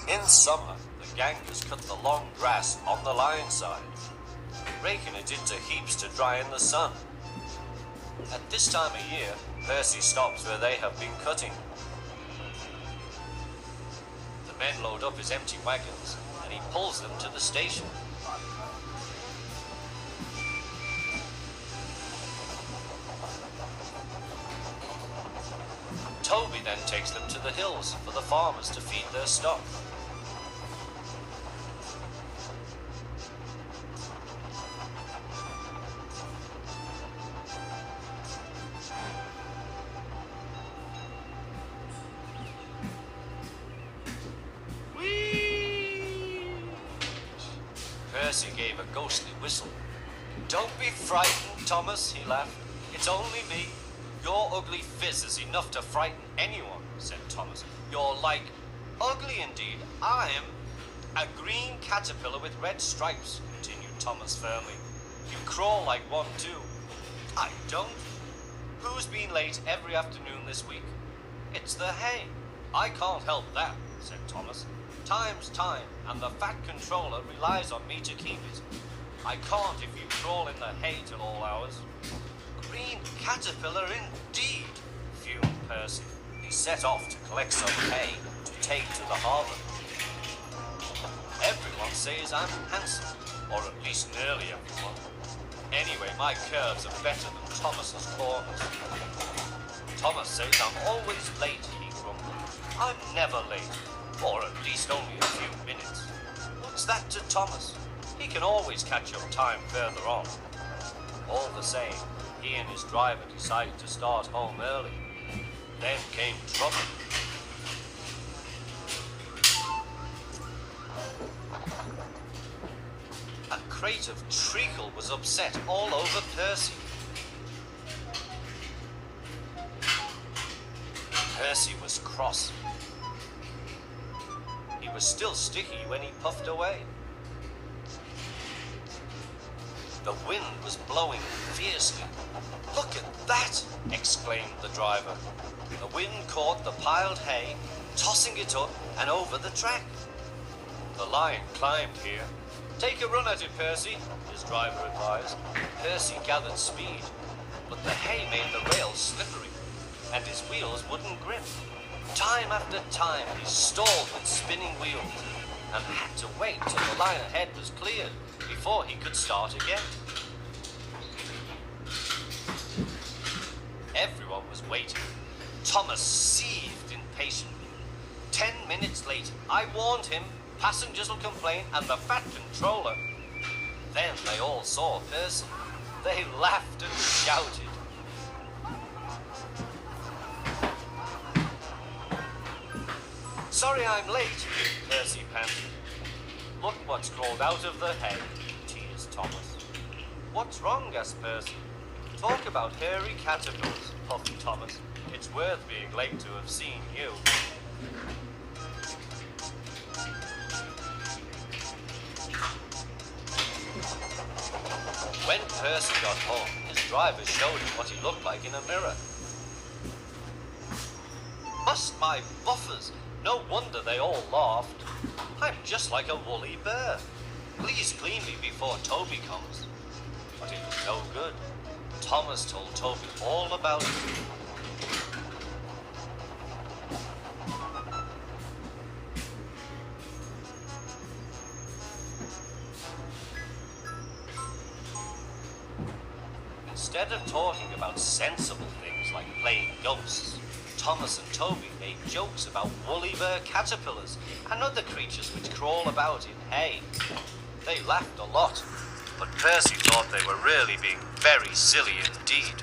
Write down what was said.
In summer, the gangers cut the long grass on the line side, raking it into heaps to dry in the sun. At this time of year, Percy stops where they have been cutting. The men load up his empty wagons and he pulls them to the station. Toby then takes them to the hills for the farmers to feed their stock. Percy gave a ghostly whistle. "Don't be frightened, Thomas," he laughed. "It's only me. Your ugly fizz is enough to frighten anyone," said Thomas. "You're like, ugly indeed. I'm a green caterpillar with red stripes," continued Thomas firmly. "You crawl like one too." "I don't." "Who's been late every afternoon this week?" "It's the hay." "I can't help that," said Thomas. "Time's time, and the fat controller relies on me to keep it. I can't if you crawl in the hay till all hours." "Green caterpillar indeed," fumed Percy. He set off to collect some hay to take to the harbour. "Everyone says I'm handsome, or at least nearly everyone. Anyway, my curves are better than Thomas's corners." "Thomas says I'm always late," he grumbled. "I'm never late, or at least only a few minutes." What's that to Thomas? He can always catch up time further on. All the same, he and his driver decided to start home early. Then came trouble. A crate of treacle was upset all over Percy. Percy was cross. He was still sticky when he puffed away. The wind was blowing fiercely. "Look at that!" exclaimed the driver. The wind caught the piled hay, tossing it up and over the track. The line climbed here. "Take a run at it, Percy," his driver advised. Percy gathered speed, but the hay made the rails slippery, and his wheels wouldn't grip. Time after time he stalled with spinning wheels and had to wait till the line ahead was cleared before he could start again. Everyone was waiting. Thomas seethed impatiently. 10 minutes later, I warned him, passengers will complain, and the fat controller. Then they all saw Percy. They laughed and shouted. "Sorry I'm late," Percy panted. "Look what's crawled out of the hay," teased Thomas. "What's wrong?" asked Percy. "Talk about hairy caterpillars," puffed Thomas. "It's worth being late to have seen you." When Percy got home, his driver showed him what he looked like in a mirror. "Bust my buffers! No wonder they all laughed. I'm just like a woolly bear. Please clean me before Toby comes." But it was no good. Thomas told Toby all about it. Instead of talking about sensible things like playing ghosts, Thomas and Toby made jokes about woolly bear caterpillars and other creatures which crawl about in hay. They laughed a lot, but Percy thought they were really being very silly indeed.